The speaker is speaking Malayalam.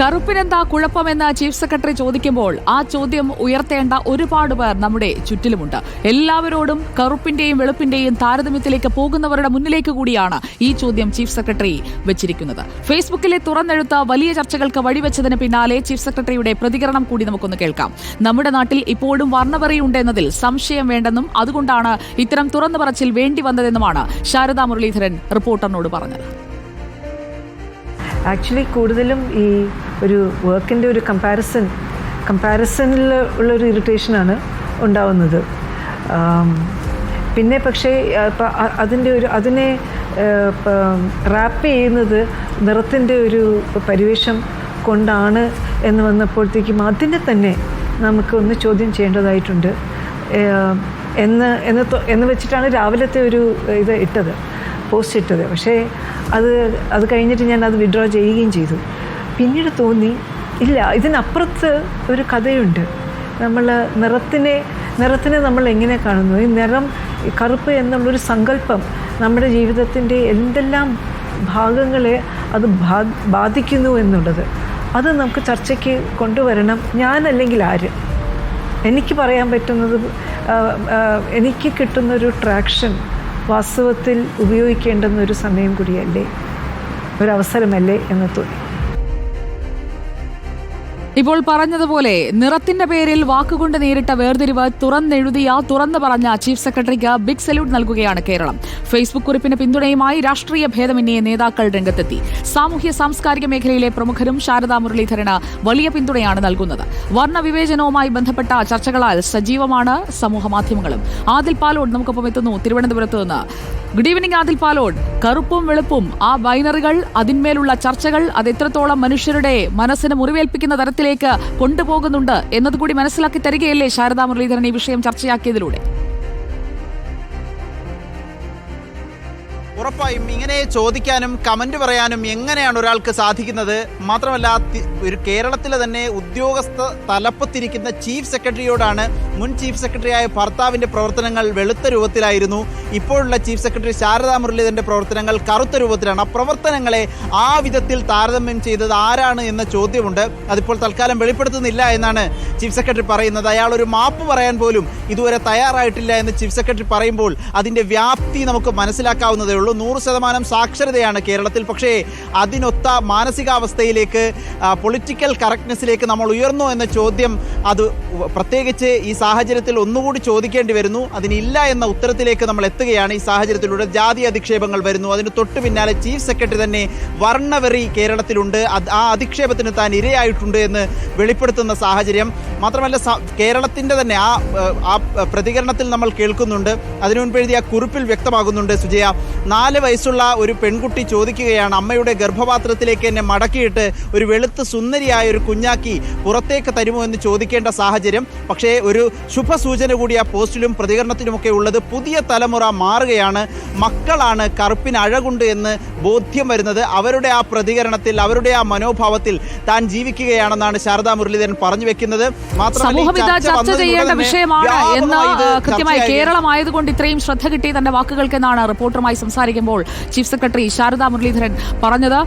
കറുപ്പിനെന്താ കുഴപ്പമെന്ന് ചീഫ് സെക്രട്ടറി ചോദിക്കുമ്പോൾ ആ ചോദ്യം ഉയർത്തേണ്ട ഒരുപാട് പേർ നമ്മുടെ ചുറ്റിലുമുണ്ട്. എല്ലാവരോടും കറുപ്പിന്റെയും വെളുപ്പിന്റെയും താരതമ്യത്തിലേക്ക് പോകുന്നവരുടെ മുന്നിലേക്ക് കൂടിയാണ് ഈ ചോദ്യം ചീഫ് സെക്രട്ടറി വെച്ചിരിക്കുന്നത്. ഫേസ്ബുക്കിലെ തുറന്നെഴുത്ത് വലിയ ചർച്ചകൾക്ക് വഴിവെച്ചതിന് പിന്നാലെ ചീഫ് സെക്രട്ടറിയുടെ പ്രതികരണം കൂടി നമുക്കൊന്ന് കേൾക്കാം. നമ്മുടെ നാട്ടിൽ ഇപ്പോഴും വർണ്ണവെറിയുണ്ടെന്നതിൽ സംശയം വേണ്ടെന്നും അതുകൊണ്ടാണ് ഇത്തരം തുറന്നു പറച്ചിൽ വേണ്ടി വന്നതെന്നുമാണ് ശാരദാ മുരളീധരൻ റിപ്പോർട്ടറിനോട് പറഞ്ഞത്. ആക്ച്വലി കൂടുതലും ഈ ഒരു വർക്കിൻ്റെ ഒരു കമ്പാരിസണിൽ ഉള്ളൊരു ഇറിറ്റേഷനാണ് ഉണ്ടാവുന്നത്. പിന്നെ പക്ഷേ അതിനെ റാപ്പ് ചെയ്യുന്നത് നിറത്തിൻ്റെ ഒരു പരിവേഷം കൊണ്ടാണ് എന്ന് വന്നപ്പോഴത്തേക്കും അതിനെ തന്നെ നമുക്ക് ഒന്ന് ചോദ്യം ചെയ്യേണ്ടതായിട്ടുണ്ട് എന്ന് വെച്ചിട്ടാണ് രാവിലത്തെ ഒരു ഇത് ഇട്ടത്, പോസ്റ്റ് ഇട്ടത്. പക്ഷേ അത് കഴിഞ്ഞിട്ട് ഞാൻ അത് വിഡ്രോ ചെയ്യുകയും ചെയ്തു. പിന്നീട് തോന്നി ഇല്ല, ഇതിനപ്പുറത്ത് ഒരു കഥയുണ്ട്. നമ്മൾ നിറത്തിനെ നമ്മൾ എങ്ങനെ കാണുന്നു, ഈ നിറം, കറുപ്പ് എന്നുള്ളൊരു സങ്കല്പം നമ്മുടെ ജീവിതത്തിൻ്റെ എന്തെല്ലാം ഭാഗങ്ങളെ അത് ബാധിക്കുന്നു എന്നുള്ളത് അത് നമുക്ക് ചർച്ചയ്ക്ക് കൊണ്ടുവരണം. ഞാനല്ലെങ്കിൽ ആര്? എനിക്ക് പറയാൻ പറ്റുന്നത്, എനിക്ക് കിട്ടുന്നൊരു ട്രാക്ഷൻ വാസ്തവത്തിൽ ഉപയോഗിക്കേണ്ടുന്നൊരു സമയം കൂടിയല്ലേ, ഒരവസരമല്ലേ എന്ന് തോന്നി. ഇപ്പോൾ പറഞ്ഞതുപോലെ നിറത്തിന്റെ പേരിൽ വാക്കുകൊണ്ട് നേരിട്ട വേർതിരിവ് തുറന്നു പറഞ്ഞ ചീഫ് സെക്രട്ടറിക്ക് ബിഗ് സല്യൂട്ട് നൽകുകയാണ് കേരളം. ഫേസ്ബുക്ക് കുറിപ്പിന് പിന്തുണയുമായി രാഷ്ട്രീയ ഭേദമന്യേ നേതാക്കൾ രംഗത്തെത്തി. സാമൂഹ്യ സാംസ്കാരിക മേഖലയിലെ പ്രമുഖരും ശാരദാ മുരളീധരന് വലിയ പിന്തുണയാണ് നൽകുന്നത്. വർണ്ണവിവേചനവുമായി ബന്ധപ്പെട്ട ചർച്ചകളാൽ സജീവമാണ് സമൂഹ മാധ്യമങ്ങളും. ആദിൽ പാലോട് നമുക്കൊപ്പം എത്തുന്നു തിരുവനന്തപുരത്ത് നിന്ന്. Good evening Adil Palode. കറുപ്പും വെളുപ്പും, ആ ബൈനറികൾ, അതിന്മേലുള്ള ചർച്ചകൾ, അത് എത്രത്തോളം മനുഷ്യരുടെ മനസ്സിന് മുറിവേൽപ്പിക്കുന്ന തരത്തിലേക്ക് കൊണ്ടുപോകുന്നുണ്ട് എന്നതുകൂടി മനസ്സിലാക്കി തരികയല്ലേ ശാരദാ മുരളീധരൻ ഈ വിഷയം ചർച്ചയാക്കിയതിലൂടെ? ഉറപ്പായും ഇങ്ങനെ ചോദിക്കാനും കമന്റ് പറയാനും എങ്ങനെയാണ് ഒരാൾക്ക് സാധിക്കുന്നത്? മാത്രമല്ല, ഒരു കേരളത്തിലെ തന്നെ ഉദ്യോഗസ്ഥ തലപ്പത്തിരിക്കുന്ന ചീഫ് സെക്രട്ടറിയോടാണ് മുൻ ചീഫ് സെക്രട്ടറിയായ ഭർത്താവിന്റെ പ്രവർത്തനങ്ങൾ വെളുത്ത രൂപത്തിലായിരുന്നു, ഇപ്പോഴുള്ള ചീഫ് സെക്രട്ടറി ശാരദാ മുരളീധരന്റെ പ്രവർത്തനങ്ങൾ കറുത്ത രൂപത്തിലാണ്. ആ പ്രവർത്തനങ്ങളെ ആ വിധത്തിൽ താരതമ്യം ചെയ്തത് ആരാണ് എന്ന ചോദ്യമുണ്ട്. അതിപ്പോൾ തൽക്കാലം വെളിപ്പെടുത്തുന്നില്ല എന്നാണ് ചീഫ് സെക്രട്ടറി പറയുന്നത്. അയാൾ ഒരു മാപ്പ് പറയാൻ പോലും ഇതുവരെ തയ്യാറായിട്ടില്ല എന്ന് ചീഫ് സെക്രട്ടറി പറയുമ്പോൾ അതിന്റെ വ്യാപ്തി നമുക്ക് മനസ്സിലാക്കാവുന്നതേ ഉള്ളൂ. 100% സാക്ഷരതയാണ് കേരളത്തിൽ. പക്ഷേ അതിനൊത്ത മാനസികാവസ്ഥയിലേക്ക്, പൊളിറ്റിക്കൽ കറക്റ്റ്നെസ്സിലേക്ക് നമ്മൾ ഉയർന്നു എന്ന ചോദ്യം അത് പ്രത്യേകിച്ച് ഈ സാഹചര്യത്തിൽ ഒന്നുകൂടി ചോദിക്കേണ്ടി വരുന്നു. അതിനില്ല എന്ന ഉത്തരത്തിലേക്ക് നമ്മൾ എത്തുകയാണ്. ഈ സാഹചര്യത്തിലൂടെ ജാതി അധിക്ഷേപങ്ങൾ വരുന്നു. അതിന് തൊട്ടു പിന്നാലെ ചീഫ് സെക്രട്ടറി തന്നെ വർണ്ണവെറി കേരളത്തിലുണ്ട്, ആ അധിക്ഷേപത്തിന് താൻ ഇരയായിട്ടുണ്ട് എന്ന് വെളിപ്പെടുത്തുന്ന സാഹചര്യം. മാത്രമല്ല, കേരളത്തിൻ്റെ തന്നെ ആ പ്രതികരണത്തിൽ നമ്മൾ കേൾക്കുന്നുണ്ട്. അതിനു മുൻപ് എഴുതിയ കുറിപ്പിൽ വ്യക്തമാകുന്നുണ്ട് സുജയ. 4 വയസ്സുള്ള ഒരു പെൺകുട്ടി ചോദിക്കുകയാണ്, അമ്മയുടെ ഗർഭപാത്രത്തിലേക്ക് എന്നെ മടക്കിയിട്ട് ഒരു വെളുത്ത് സുന്ദരിയായ ഒരു കുഞ്ഞാക്കി പുറത്തേക്ക് തരുമോ എന്ന് ചോദിക്കേണ്ട സാഹചര്യം. പക്ഷേ ഒരു ശുഭസൂചന കൂടി ആ പോസ്റ്റിലും പ്രതികരണത്തിലുമൊക്കെ ഉള്ളത്. പുതിയ തലമുറ മാറുകയാണ്, മക്കളാണ് കറുപ്പിന് അഴകുണ്ട് എന്ന് ബോധ്യം വരുന്നത്. അവരുടെ ആ പ്രതികരണത്തിൽ, അവരുടെ ആ മനോഭാവത്തിൽ താൻ ജീവിക്കുകയാണെന്നാണ് ശാരദാ മുരളീധരൻ പറഞ്ഞു വെക്കുന്നത്. സമൂഹം ചർച്ച ചെയ്യേണ്ട വിഷയമാണ് എന്ന് കൃത്യമായി കേരളമായതുകൊണ്ട് ഇത്രയും ശ്രദ്ധ കിട്ടി തന്റെ വാക്കുകൾക്കെന്നാണ് റിപ്പോർട്ടറുമായി സംസാരിക്കുമ്പോൾ ചീഫ് സെക്രട്ടറി ശാരദാ മുരളീധരൻ പറഞ്ഞത്.